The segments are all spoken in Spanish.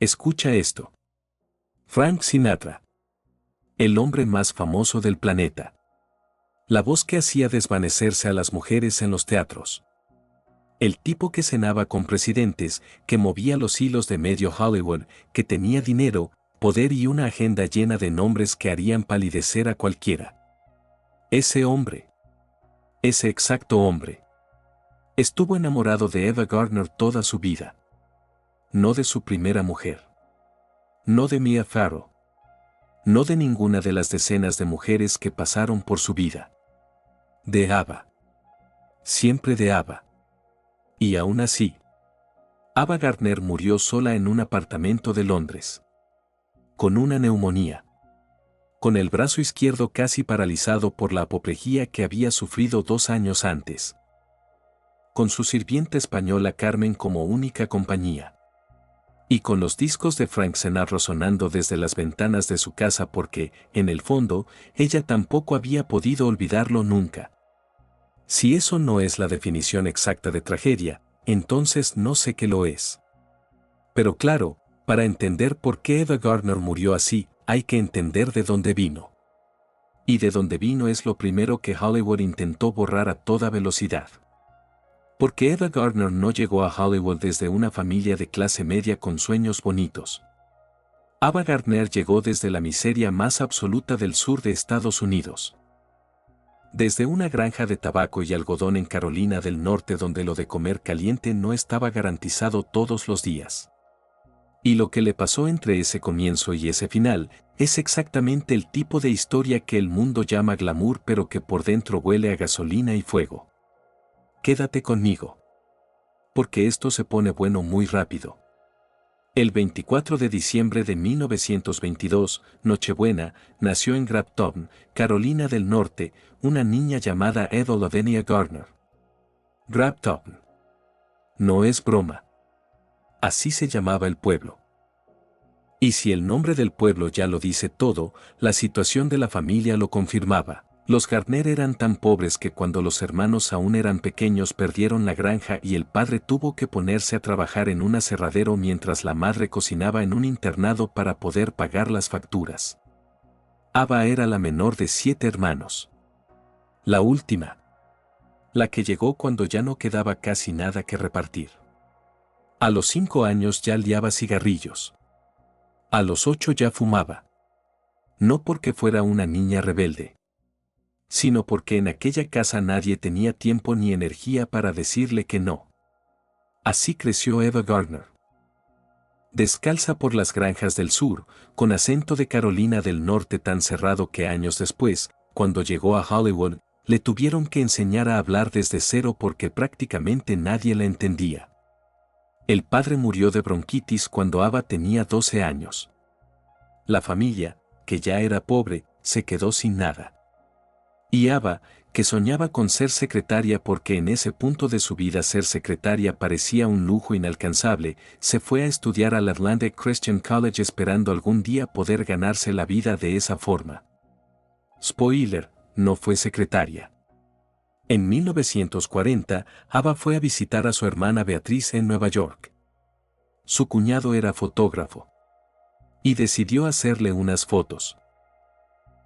Escucha esto. Frank Sinatra. El hombre más famoso del planeta. La voz que hacía desvanecerse a las mujeres en los teatros. El tipo que cenaba con presidentes, que movía los hilos de medio Hollywood, que tenía dinero, poder y una agenda llena de nombres que harían palidecer a cualquiera. Ese hombre. Ese exacto hombre. Estuvo enamorado de Ava Gardner toda su vida. No de su primera mujer. No de Mia Farrow. No de ninguna de las decenas de mujeres que pasaron por su vida. De Ava. Siempre de Ava. Y aún así, Ava Gardner murió sola en un apartamento de Londres. Con una neumonía. Con el brazo izquierdo casi paralizado por la apoplejía que había sufrido 2 años antes. Con su sirvienta española Carmen como única compañía. Y con los discos de Frank Sinatra sonando desde las ventanas de su casa porque, en el fondo, ella tampoco había podido olvidarlo nunca. Si eso no es la definición exacta de tragedia, entonces no sé qué lo es. Pero claro, para entender por qué Ava Gardner murió así, hay que entender de dónde vino. Y de dónde vino es lo primero que Hollywood intentó borrar a toda velocidad. Porque Ava Gardner no llegó a Hollywood desde una familia de clase media con sueños bonitos. Ava Gardner llegó desde la miseria más absoluta del sur de Estados Unidos. Desde una granja de tabaco y algodón en Carolina del Norte donde lo de comer caliente no estaba garantizado todos los días. Y lo que le pasó entre ese comienzo y ese final es exactamente el tipo de historia que el mundo llama glamour pero que por dentro huele a gasolina y fuego. Quédate conmigo. Porque esto se pone bueno muy rápido. El 24 de diciembre de 1922, Nochebuena, nació en Grafton, Carolina del Norte, una niña llamada Ethel Lavinia Gardner. Grafton. No es broma. Así se llamaba el pueblo. Y si el nombre del pueblo ya lo dice todo, la situación de la familia lo confirmaba. Los Gardner eran tan pobres que cuando los hermanos aún eran pequeños perdieron la granja y el padre tuvo que ponerse a trabajar en un aserradero mientras la madre cocinaba en un internado para poder pagar las facturas. Ava era la menor de 7 hermanos. La última. La que llegó cuando ya no quedaba casi nada que repartir. A los 5 años ya liaba cigarrillos. A los 8 ya fumaba. No porque fuera una niña rebelde, sino porque en aquella casa nadie tenía tiempo ni energía para decirle que no. Así creció Ava Gardner. Descalza por las granjas del sur, con acento de Carolina del Norte tan cerrado que años después, cuando llegó a Hollywood, le tuvieron que enseñar a hablar desde cero porque prácticamente nadie la entendía. El padre murió de bronquitis cuando Ava tenía 12 años. La familia, que ya era pobre, se quedó sin nada. Y Ava, que soñaba con ser secretaria porque en ese punto de su vida ser secretaria parecía un lujo inalcanzable, se fue a estudiar al Atlantic Christian College esperando algún día poder ganarse la vida de esa forma. Spoiler, no fue secretaria. En 1940, Ava fue a visitar a su hermana Beatriz en Nueva York. Su cuñado era fotógrafo. Y decidió hacerle unas fotos.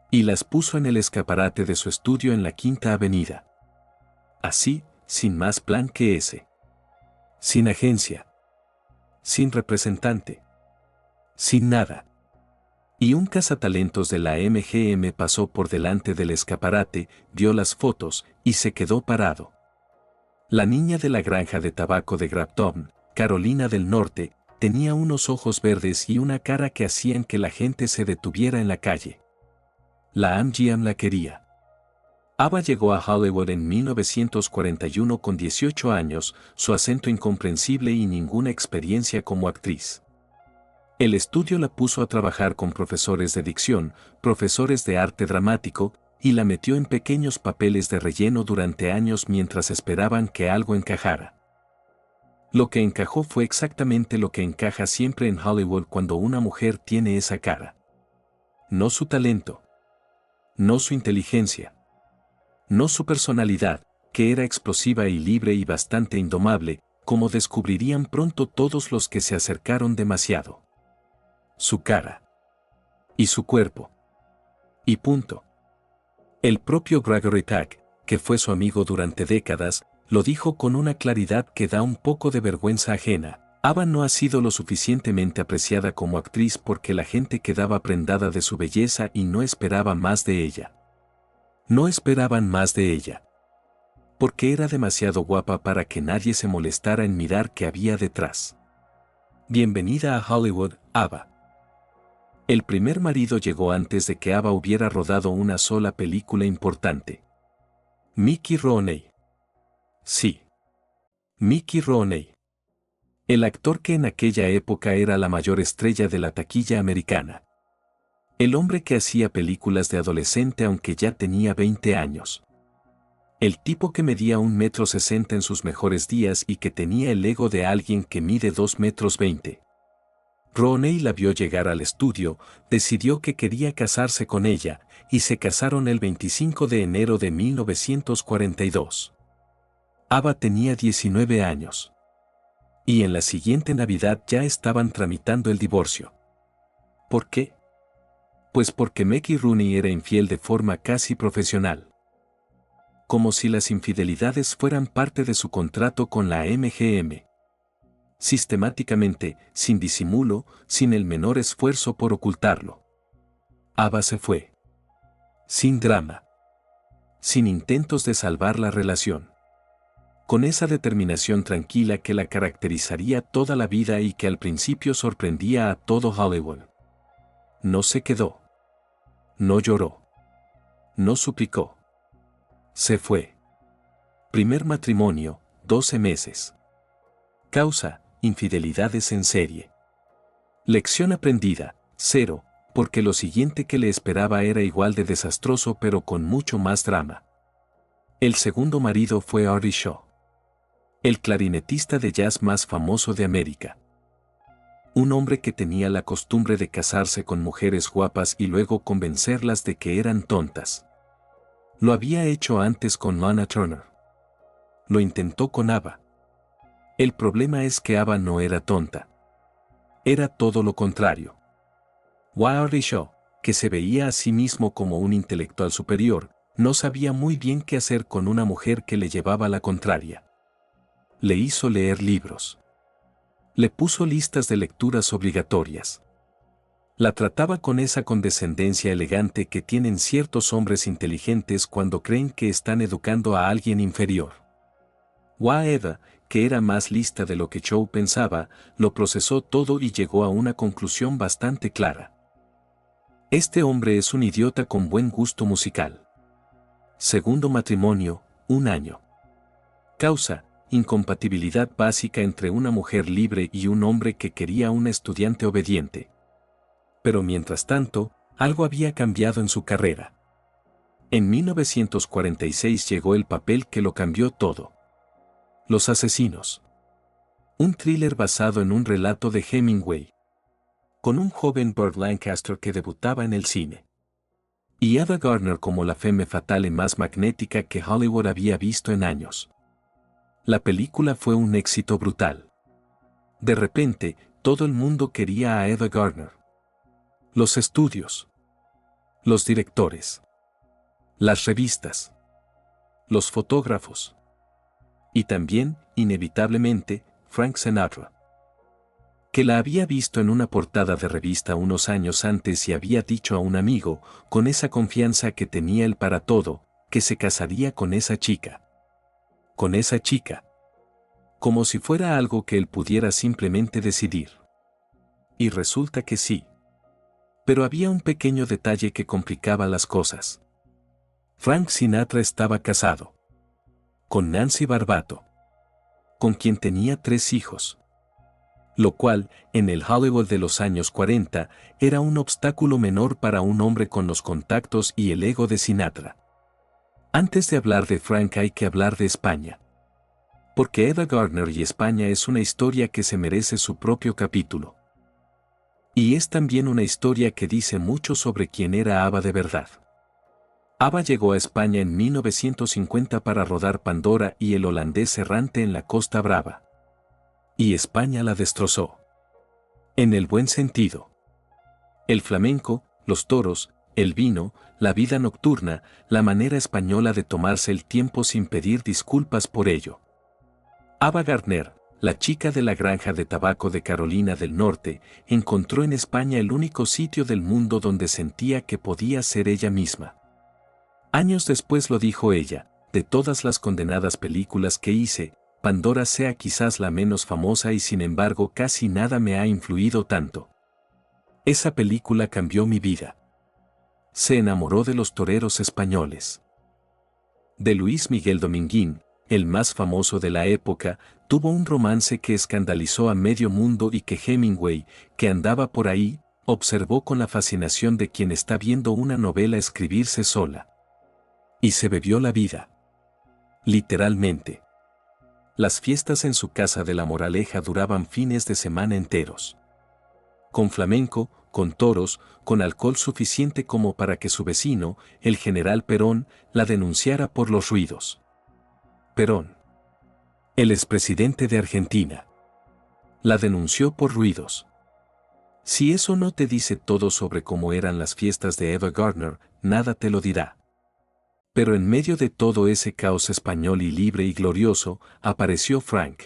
Y las puso en el escaparate de su estudio en la Quinta Avenida. Así, sin más plan que ese. Sin agencia. Sin representante. Sin nada. Y un cazatalentos de la MGM pasó por delante del escaparate, vio las fotos y se quedó parado. La niña de la granja de tabaco de Grafton, Carolina del Norte, tenía unos ojos verdes y una cara que hacían que la gente se detuviera en la calle. La MGM la quería. Ava llegó a Hollywood en 1941 con 18 años, su acento incomprensible y ninguna experiencia como actriz. El estudio la puso a trabajar con profesores de dicción, profesores de arte dramático, y la metió en pequeños papeles de relleno durante años mientras esperaban que algo encajara. Lo que encajó fue exactamente lo que encaja siempre en Hollywood cuando una mujer tiene esa cara. No su talento. No su inteligencia. No su personalidad, que era explosiva y libre y bastante indomable, como descubrirían pronto todos los que se acercaron demasiado. su cara y su cuerpo. Y punto. El propio Gregory Peck, que fue su amigo durante décadas, lo dijo con una claridad que da un poco de vergüenza ajena. Ava no ha sido lo suficientemente apreciada como actriz porque la gente quedaba prendada de su belleza y no esperaba más de ella. No esperaban más de ella. Porque era demasiado guapa para que nadie se molestara en mirar qué había detrás. Bienvenida a Hollywood, Ava. El primer marido llegó antes de que Ava hubiera rodado una sola película importante. Mickey Rooney. Sí. Mickey Rooney. El actor que en aquella época era la mayor estrella de la taquilla americana. El hombre que hacía películas de adolescente aunque ya tenía 20 años. El tipo que medía 1,60 m en sus mejores días y que tenía el ego de alguien que mide 2,20 m. Rooney la vio llegar al estudio, decidió que quería casarse con ella, y se casaron el 25 de enero de 1942. Ava tenía 19 años. Y en la siguiente Navidad ya estaban tramitando el divorcio. ¿Por qué? Pues porque Mickey Rooney era infiel de forma casi profesional. Como si las infidelidades fueran parte de su contrato con la MGM. Sistemáticamente, sin disimulo, sin el menor esfuerzo por ocultarlo. Ava se fue. Sin drama. Sin intentos de salvar la relación. Con esa determinación tranquila que la caracterizaría toda la vida y que al principio sorprendía a todo Hollywood. No se quedó. No lloró. No suplicó. Se fue. Primer matrimonio, 12 meses. Causa, infidelidades en serie. Lección aprendida, 0, porque lo siguiente que le esperaba era igual de desastroso pero con mucho más drama. El segundo marido fue Artie Shaw. El clarinetista de jazz más famoso de América. Un hombre que tenía la costumbre de casarse con mujeres guapas y luego convencerlas de que eran tontas. Lo había hecho antes con Lana Turner. Lo intentó con Ava. El problema es que Ava no era tonta. Era todo lo contrario. Artie Shaw, que se veía a sí mismo como un intelectual superior, no sabía muy bien qué hacer con una mujer que le llevaba la contraria. Le hizo leer libros. Le puso listas de lecturas obligatorias. La trataba con esa condescendencia elegante que tienen ciertos hombres inteligentes cuando creen que están educando a alguien inferior. Eva, que era más lista de lo que Shaw pensaba, lo procesó todo y llegó a una conclusión bastante clara. Este hombre es un idiota con buen gusto musical. Segundo matrimonio, 1 año. Causa, incompatibilidad básica entre una mujer libre y un hombre que quería una estudiante obediente. Pero mientras tanto, algo había cambiado en su carrera. En 1946 llegó el papel que lo cambió todo. Los asesinos. Un thriller basado en un relato de Hemingway. Con un joven Burt Lancaster que debutaba en el cine. Y Ava Gardner como la femme fatale más magnética que Hollywood había visto en años. La película fue un éxito brutal. De repente, todo el mundo quería a Ava Gardner. Los estudios. Los directores. Las revistas. Los fotógrafos. Y también, inevitablemente, Frank Sinatra. Que la había visto en una portada de revista unos años antes y había dicho a un amigo, con esa confianza que tenía él para todo, que se casaría con esa chica. Con esa chica. Como si fuera algo que él pudiera simplemente decidir. Y resulta que sí. Pero había un pequeño detalle que complicaba las cosas. Frank Sinatra estaba casado. Con Nancy Barbato. Con quien tenía 3 hijos. Lo cual, en el Hollywood de los años 40, era un obstáculo menor para un hombre con los contactos y el ego de Sinatra. Antes de hablar de Frank hay que hablar de España. Porque Ava Gardner y España es una historia que se merece su propio capítulo. Y es también una historia que dice mucho sobre quién era Ava de verdad. Ava llegó a España en 1950 para rodar Pandora y El holandés errante en la Costa Brava. Y España la destrozó. En el buen sentido. El flamenco, los toros, el vino, la vida nocturna, la manera española de tomarse el tiempo sin pedir disculpas por ello. Ava Gardner, la chica de la granja de tabaco de Carolina del Norte, encontró en España el único sitio del mundo donde sentía que podía ser ella misma. Años después lo dijo ella: de todas las condenadas películas que hice, Pandora sea quizás la menos famosa y sin embargo casi nada me ha influido tanto. Esa película cambió mi vida. Se enamoró de los toreros españoles. De Luis Miguel Dominguín, el más famoso de la época, tuvo un romance que escandalizó a medio mundo y que Hemingway, que andaba por ahí, observó con la fascinación de quien está viendo una novela escribirse sola. Y se bebió la vida. Literalmente. Las fiestas en su casa de La Moraleja duraban fines de semana enteros. Con flamenco, con toros, con alcohol suficiente como para que su vecino, el general Perón, la denunciara por los ruidos. Perón, el expresidente de Argentina, la denunció por ruidos. Si eso no te dice todo sobre cómo eran las fiestas de Ava Gardner, nada te lo dirá. Pero en medio de todo ese caos español y libre y glorioso, apareció Frank.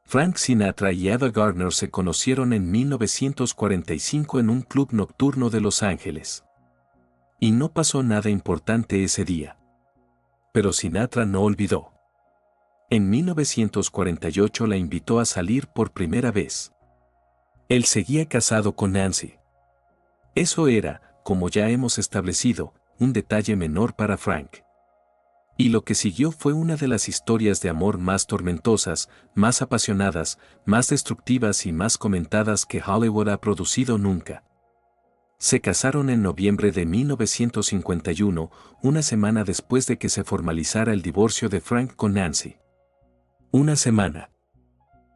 Frank Sinatra y Ava Gardner se conocieron en 1945 en un club nocturno de Los Ángeles. Y no pasó nada importante ese día. Pero Sinatra no olvidó. En 1948 la invitó a salir por primera vez. Él seguía casado con Nancy. Eso era, como ya hemos establecido, un detalle menor para Frank. Y lo que siguió fue una de las historias de amor más tormentosas, más apasionadas, más destructivas y más comentadas que Hollywood ha producido nunca. Se casaron en noviembre de 1951, una semana después de que se formalizara el divorcio de Frank con Nancy. Una semana.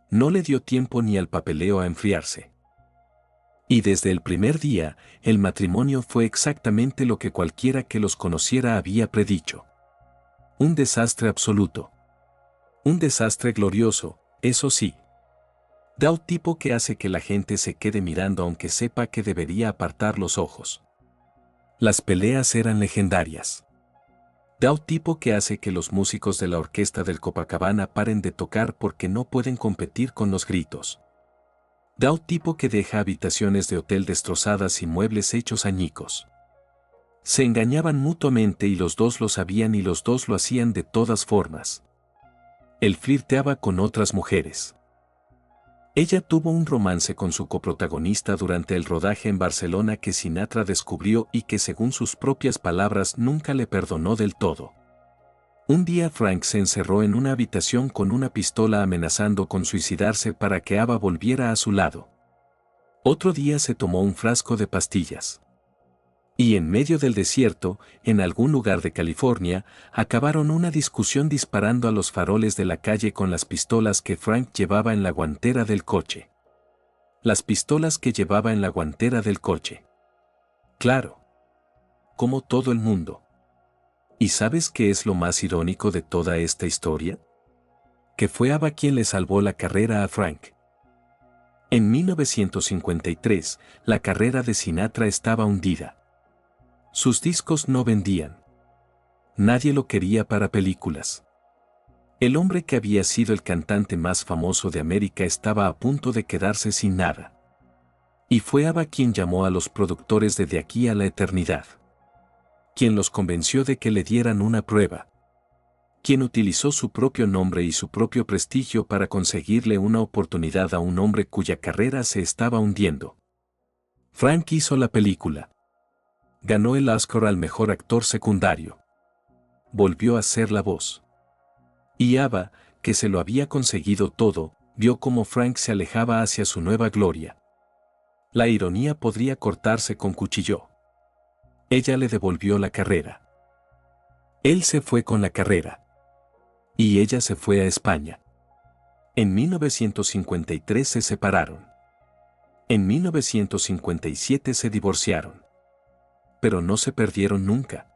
No le dio tiempo ni al papeleo a enfriarse. Y desde el primer día, el matrimonio fue exactamente lo que cualquiera que los conociera había predicho. Un desastre absoluto. Un desastre glorioso, eso sí. Da un tipo que hace que la gente se quede mirando aunque sepa que debería apartar los ojos. Las peleas eran legendarias. Da un tipo que hace que los músicos de la orquesta del Copacabana paren de tocar porque no pueden competir con los gritos. Da un tipo que deja habitaciones de hotel destrozadas y muebles hechos añicos. Se engañaban mutuamente y los dos lo sabían y los dos lo hacían de todas formas. Él flirteaba con otras mujeres. Ella tuvo un romance con su coprotagonista durante el rodaje en Barcelona que Sinatra descubrió y que según sus propias palabras nunca le perdonó del todo. Un día Frank se encerró en una habitación con una pistola amenazando con suicidarse para que Ava volviera a su lado. Otro día se tomó un frasco de pastillas. Y en medio del desierto, en algún lugar de California, acabaron una discusión disparando a los faroles de la calle con las pistolas que Frank llevaba en la guantera del coche. Las pistolas que llevaba en la guantera del coche. Claro. Como todo el mundo. ¿Y sabes qué es lo más irónico de toda esta historia? Que fue Ava quien le salvó la carrera a Frank. En 1953, la carrera de Sinatra estaba hundida. Sus discos no vendían. Nadie lo quería para películas. El hombre que había sido el cantante más famoso de América estaba a punto de quedarse sin nada. Y fue Ava quien llamó a los productores de De aquí a la eternidad. Quien los convenció de que le dieran una prueba. Quien utilizó su propio nombre y su propio prestigio para conseguirle una oportunidad a un hombre cuya carrera se estaba hundiendo. Frank hizo la película. Ganó el Oscar al mejor actor secundario. Volvió a ser la voz. Y Ava, que se lo había conseguido todo, vio cómo Frank se alejaba hacia su nueva gloria. La ironía podría cortarse con cuchillo. Ella le devolvió la carrera. Él se fue con la carrera. Y ella se fue a España. En 1953 se separaron. En 1957 se divorciaron. Pero no se perdieron nunca.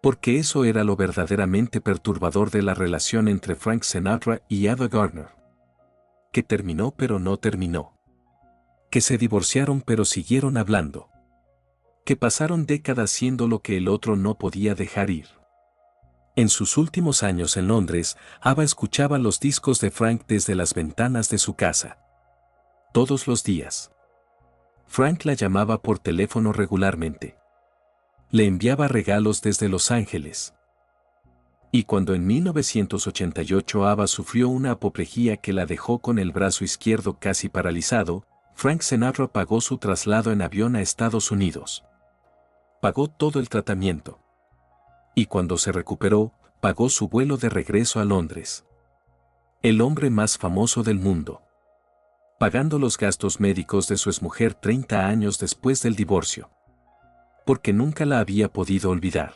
Porque eso era lo verdaderamente perturbador de la relación entre Frank Sinatra y Ava Gardner. Que terminó pero no terminó. Que se divorciaron pero siguieron hablando. Que pasaron décadas siendo lo que el otro no podía dejar ir. En sus últimos años en Londres, Ava escuchaba los discos de Frank desde las ventanas de su casa. Todos los días. Frank la llamaba por teléfono regularmente. Le enviaba regalos desde Los Ángeles. Y cuando en 1988 Ava sufrió una apoplejía que la dejó con el brazo izquierdo casi paralizado, Frank Sinatra pagó su traslado en avión a Estados Unidos. Pagó todo el tratamiento. Y cuando se recuperó, pagó su vuelo de regreso a Londres. El hombre más famoso del mundo. Pagando los gastos médicos de su exmujer 30 años después del divorcio. Porque nunca la había podido olvidar.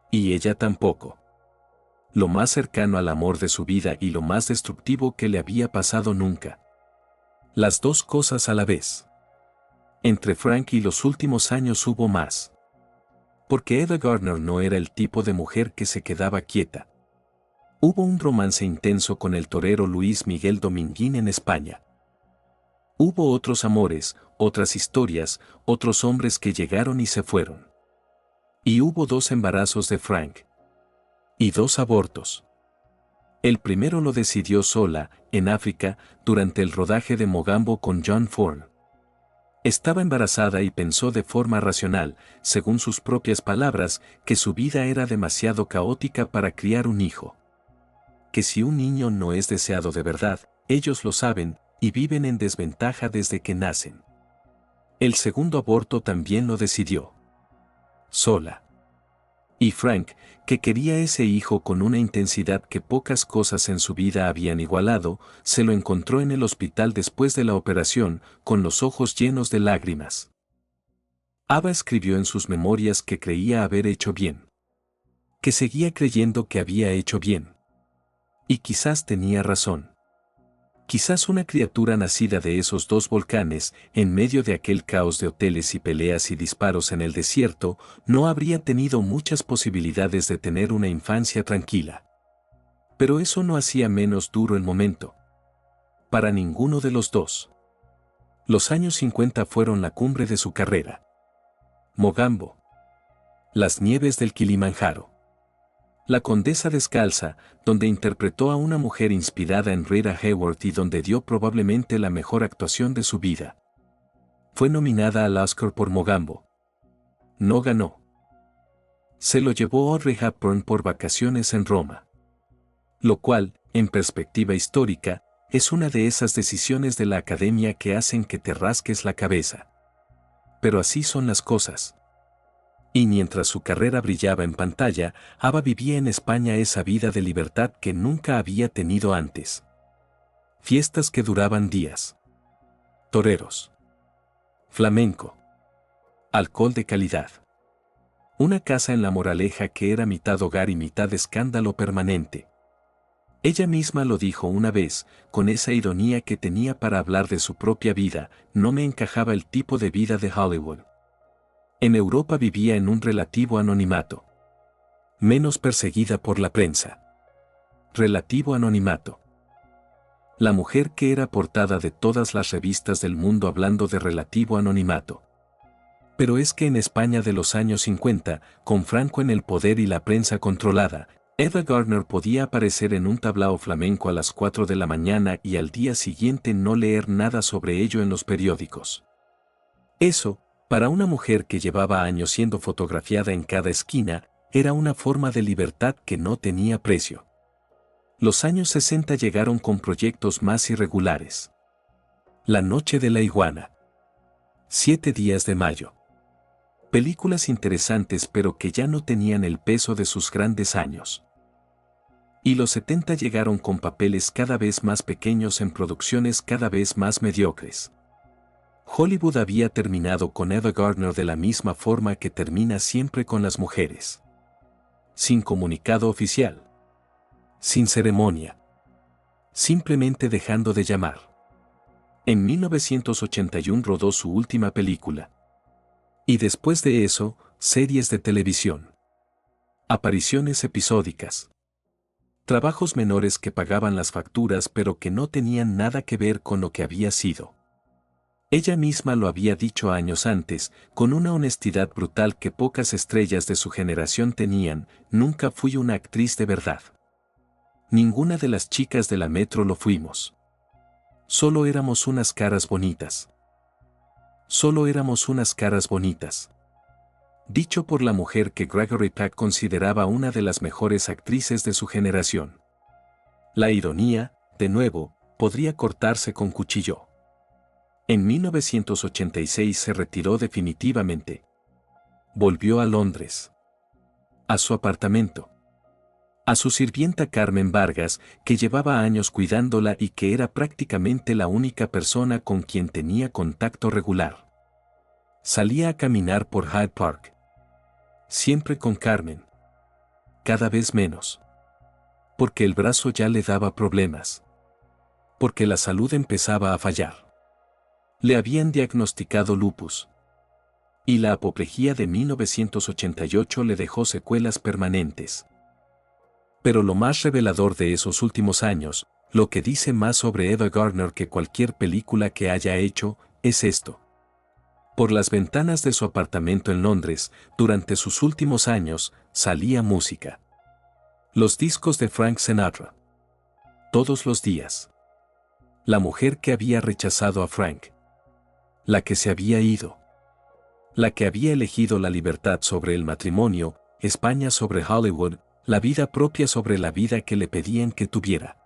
Y ella tampoco. Lo más cercano al amor de su vida y lo más destructivo que le había pasado nunca. Las dos cosas a la vez. Entre Frank y los últimos años hubo más. Porque Ava Gardner no era el tipo de mujer que se quedaba quieta. Hubo un romance intenso con el torero Luis Miguel Dominguín en España. Hubo otros amores, otras historias, otros hombres que llegaron y se fueron. Y hubo 2 embarazos de Frank. Y 2 abortos. El primero lo decidió sola, en África, durante el rodaje de Mogambo con John Ford. Estaba embarazada y pensó de forma racional, según sus propias palabras, que su vida era demasiado caótica para criar un hijo. Que si un niño no es deseado de verdad, ellos lo saben, y viven en desventaja desde que nacen. El segundo aborto también lo decidió. Sola. Y Frank, que quería ese hijo con una intensidad que pocas cosas en su vida habían igualado, se lo encontró en el hospital después de la operación, con los ojos llenos de lágrimas. Ava escribió en sus memorias que creía haber hecho bien. Que seguía creyendo que había hecho bien. Y quizás tenía razón. Quizás una criatura nacida de esos 2 volcanes, en medio de aquel caos de hoteles y peleas y disparos en el desierto, no habría tenido muchas posibilidades de tener una infancia tranquila. Pero eso no hacía menos duro el momento. Para ninguno de los dos. Los años 50 fueron la cumbre de su carrera. Mogambo. Las nieves del Kilimanjaro. La Condesa Descalza, donde interpretó a una mujer inspirada en Rita Hayworth y donde dio probablemente la mejor actuación de su vida. Fue nominada al Oscar por Mogambo. No ganó. Se lo llevó Audrey Hepburn por Vacaciones en Roma. Lo cual, en perspectiva histórica, es una de esas decisiones de la academia que hacen que te rasques la cabeza. Pero así son las cosas. Y mientras su carrera brillaba en pantalla, Ava vivía en España esa vida de libertad que nunca había tenido antes. Fiestas que duraban días. Toreros. Flamenco. Alcohol de calidad. Una casa en La Moraleja que era mitad hogar y mitad escándalo permanente. Ella misma lo dijo una vez, con esa ironía que tenía para hablar de su propia vida, no me encajaba el tipo de vida de Hollywood. En Europa vivía en un relativo anonimato. Menos perseguida por la prensa. Relativo anonimato. La mujer que era portada de todas las revistas del mundo hablando de relativo anonimato. Pero es que en España de los años 50, con Franco en el poder y la prensa controlada, Ava Gardner podía aparecer en un tablao flamenco a las 4 de la mañana y al día siguiente no leer nada sobre ello en los periódicos. Eso, para una mujer que llevaba años siendo fotografiada en cada esquina, era una forma de libertad que no tenía precio. Los años 60 llegaron con proyectos más irregulares. La noche de la iguana. 7 días de mayo. Películas interesantes pero que ya no tenían el peso de sus grandes años. Y los 70 llegaron con papeles cada vez más pequeños en producciones cada vez más mediocres. Hollywood había terminado con Ava Gardner de la misma forma que termina siempre con las mujeres. Sin comunicado oficial. Sin ceremonia. Simplemente dejando de llamar. En 1981 rodó su última película. Y después de eso, series de televisión. Apariciones episódicas. Trabajos menores que pagaban las facturas pero que no tenían nada que ver con lo que había sido. Ella misma lo había dicho años antes, con una honestidad brutal que pocas estrellas de su generación tenían: nunca fui una actriz de verdad. Ninguna de las chicas de la metro lo fuimos. Solo éramos unas caras bonitas. Solo éramos unas caras bonitas. Dicho por la mujer que Gregory Peck consideraba una de las mejores actrices de su generación. La ironía, de nuevo, podría cortarse con cuchillo. En 1986 se retiró definitivamente. Volvió a Londres. A su apartamento. A su sirvienta Carmen Vargas, que llevaba años cuidándola y que era prácticamente la única persona con quien tenía contacto regular. Salía a caminar por Hyde Park. Siempre con Carmen. Cada vez menos. Porque el brazo ya le daba problemas. Porque la salud empezaba a fallar. Le habían diagnosticado lupus. Y la apoplejía de 1988 le dejó secuelas permanentes. Pero lo más revelador de esos últimos años, lo que dice más sobre Ava Gardner que cualquier película que haya hecho, es esto. Por las ventanas de su apartamento en Londres, durante sus últimos años, salía música. Los discos de Frank Sinatra. Todos los días. La mujer que había rechazado a Frank. La que se había ido. La que había elegido la libertad sobre el matrimonio, España sobre Hollywood, la vida propia sobre la vida que le pedían que tuviera.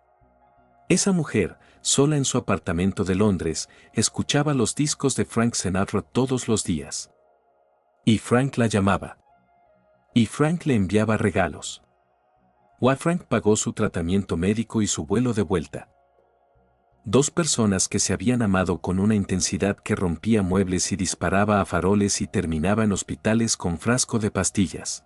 Esa mujer, sola en su apartamento de Londres, escuchaba los discos de Frank Sinatra todos los días. Y Frank la llamaba. Y Frank le enviaba regalos. Frank pagó su tratamiento médico y su vuelo de vuelta. Dos personas que se habían amado con una intensidad que rompía muebles y disparaba a faroles y terminaba en hospitales con frasco de pastillas.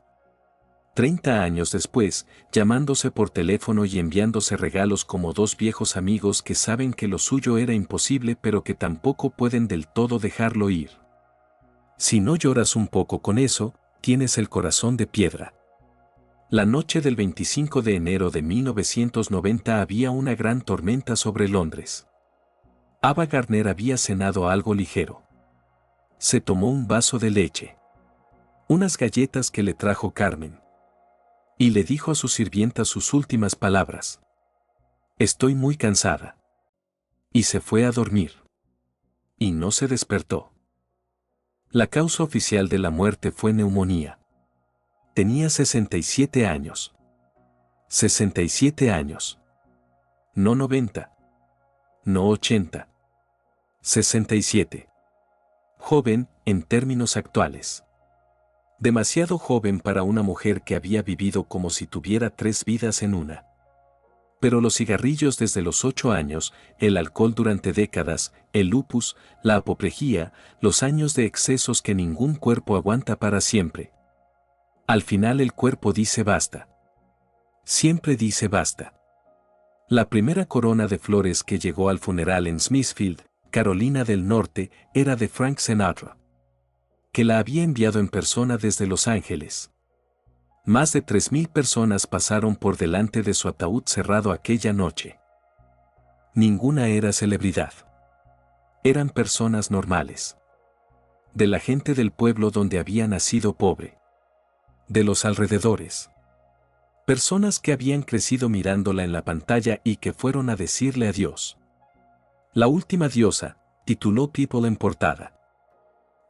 30 años después, llamándose por teléfono y enviándose regalos como dos viejos amigos que saben que lo suyo era imposible pero que tampoco pueden del todo dejarlo ir. Si no lloras un poco con eso, tienes el corazón de piedra. La noche del 25 de enero de 1990 había una gran tormenta sobre Londres. Ava Gardner había cenado algo ligero. Se tomó un vaso de leche. Unas galletas que le trajo Carmen. Y le dijo a su sirvienta sus últimas palabras. Estoy muy cansada. Y se fue a dormir. Y no se despertó. La causa oficial de la muerte fue neumonía. Tenía 67 años. 67 años. No 90. No 80. 67. Joven, en términos actuales. Demasiado joven para una mujer que había vivido como si tuviera 3 vidas en una. Pero los cigarrillos desde los 8 años, el alcohol durante décadas, el lupus, la apoplejía, los años de excesos que ningún cuerpo aguanta para siempre. Al final el cuerpo dice basta. Siempre dice basta. La primera corona de flores que llegó al funeral en Smithfield, Carolina del Norte, era de Frank Sinatra, que la había enviado en persona desde Los Ángeles. Más de 3.000 personas pasaron por delante de su ataúd cerrado aquella noche. Ninguna era celebridad. Eran personas normales. De la gente del pueblo donde había nacido pobre. De los alrededores. Personas que habían crecido mirándola en la pantalla y que fueron a decirle adiós. La última diosa, tituló People en portada.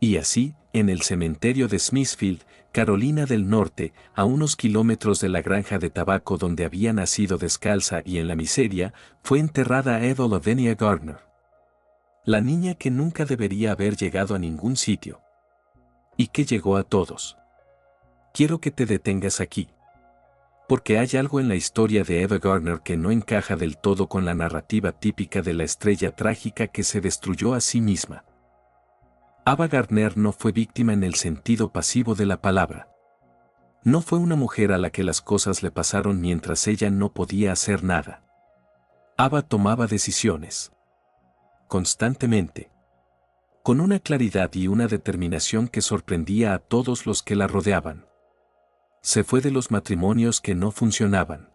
Y así, en el cementerio de Smithfield, Carolina del Norte, a unos kilómetros de la granja de tabaco donde había nacido descalza y en la miseria, fue enterrada Ava Lavinia Gardner. La niña que nunca debería haber llegado a ningún sitio. Y que llegó a todos. Quiero que te detengas aquí. Porque hay algo en la historia de Ava Gardner que no encaja del todo con la narrativa típica de la estrella trágica que se destruyó a sí misma. Ava Gardner no fue víctima en el sentido pasivo de la palabra. No fue una mujer a la que las cosas le pasaron mientras ella no podía hacer nada. Ava tomaba decisiones. Constantemente. Con una claridad y una determinación que sorprendía a todos los que la rodeaban. Se fue de los matrimonios que no funcionaban.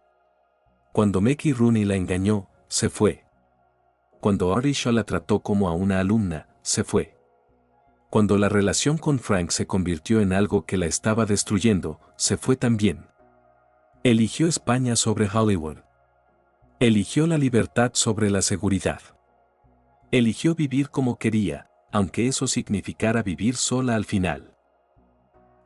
Cuando Mickey Rooney la engañó, se fue. Cuando Artie Shaw la trató como a una alumna, se fue. Cuando la relación con Frank se convirtió en algo que la estaba destruyendo, se fue también. Eligió España sobre Hollywood. Eligió la libertad sobre la seguridad. Eligió vivir como quería, aunque eso significara vivir sola al final.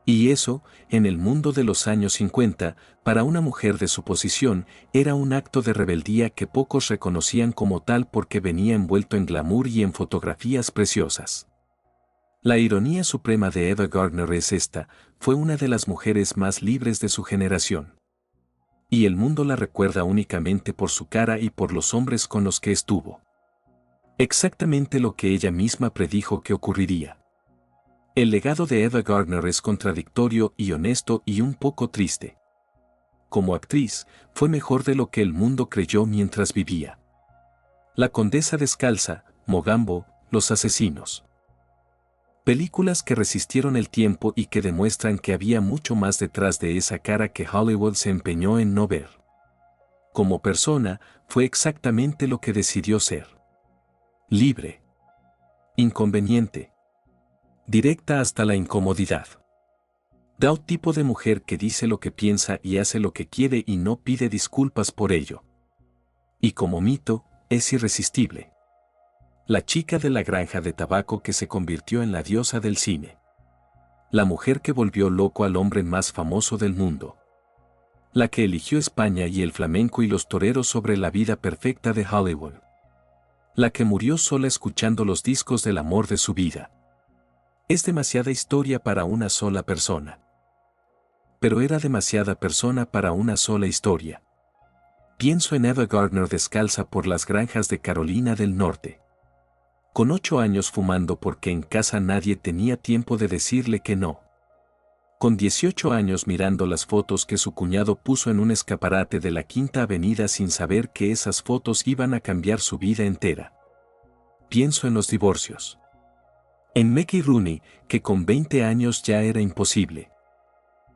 Y eso, en el mundo de los años 50, para una mujer de su posición, era un acto de rebeldía que pocos reconocían como tal porque venía envuelto en glamour y en fotografías preciosas. La ironía suprema de Ava Gardner es esta: fue una de las mujeres más libres de su generación. Y el mundo la recuerda únicamente por su cara y por los hombres con los que estuvo. Exactamente lo que ella misma predijo que ocurriría. El legado de Ava Gardner es contradictorio y honesto y un poco triste. Como actriz, fue mejor de lo que el mundo creyó mientras vivía. La Condesa Descalza, Mogambo, Los Asesinos. Películas que resistieron el tiempo y que demuestran que había mucho más detrás de esa cara que Hollywood se empeñó en no ver. Como persona, fue exactamente lo que decidió ser. Libre. Inconveniente. Directa hasta la incomodidad. Da un tipo de mujer que dice lo que piensa y hace lo que quiere y no pide disculpas por ello. Y como mito, es irresistible. La chica de la granja de tabaco que se convirtió en la diosa del cine. La mujer que volvió loco al hombre más famoso del mundo. La que eligió España y el flamenco y los toreros sobre la vida perfecta de Hollywood. La que murió sola escuchando los discos del amor de su vida. Es demasiada historia para una sola persona. Pero era demasiada persona para una sola historia. Pienso en Ava Gardner descalza por las granjas de Carolina del Norte. Con 8 años fumando porque en casa nadie tenía tiempo de decirle que no. Con 18 años mirando las fotos que su cuñado puso en un escaparate de la Quinta Avenida sin saber que esas fotos iban a cambiar su vida entera. Pienso en los divorcios. En Mickey Rooney, que con 20 años ya era imposible.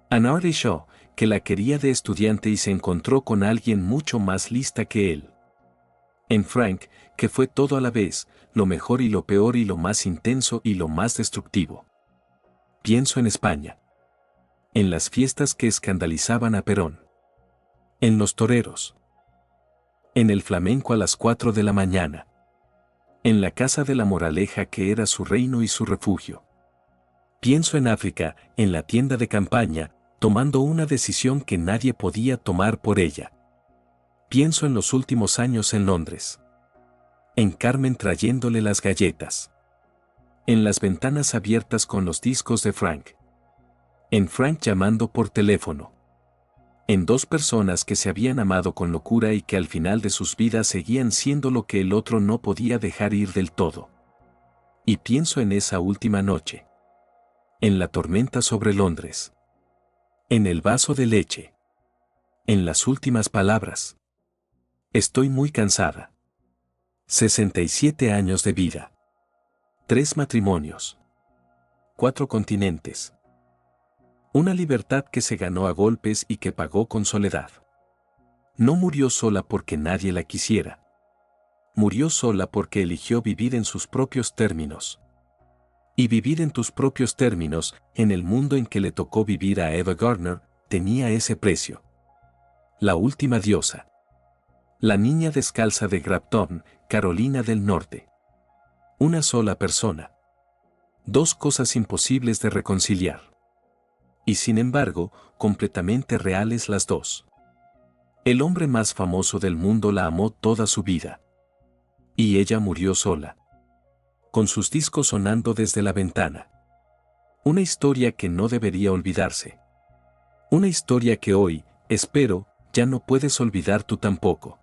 En Artie Shaw, que la quería de estudiante y se encontró con alguien mucho más lista que él. En Frank, que fue todo a la vez, lo mejor y lo peor y lo más intenso y lo más destructivo. Pienso en España. En las fiestas que escandalizaban a Perón. En los toreros. En el flamenco a las 4 de la mañana. En la casa de la moraleja que era su reino y su refugio. Pienso en África, en la tienda de campaña, tomando una decisión que nadie podía tomar por ella. Pienso en los últimos años en Londres. En Carmen trayéndole las galletas. En las ventanas abiertas con los discos de Frank. En Frank llamando por teléfono. En 2 personas que se habían amado con locura y que al final de sus vidas seguían siendo lo que el otro no podía dejar ir del todo. Y pienso en esa última noche. En la tormenta sobre Londres. En el vaso de leche. En las últimas palabras. Estoy muy cansada. 67 años de vida. 3 matrimonios. 4 continentes. Una libertad que se ganó a golpes y que pagó con soledad. No murió sola porque nadie la quisiera. Murió sola porque eligió vivir en sus propios términos. Y vivir en tus propios términos, en el mundo en que le tocó vivir a Ava Gardner, tenía ese precio. La última diosa. La niña descalza de Grafton, Carolina del Norte. Una sola persona. 2 cosas imposibles de reconciliar. Y sin embargo, completamente reales las 2. El hombre más famoso del mundo la amó toda su vida. Y ella murió sola. Con sus discos sonando desde la ventana. Una historia que no debería olvidarse. Una historia que hoy, espero, ya no puedes olvidar tú tampoco.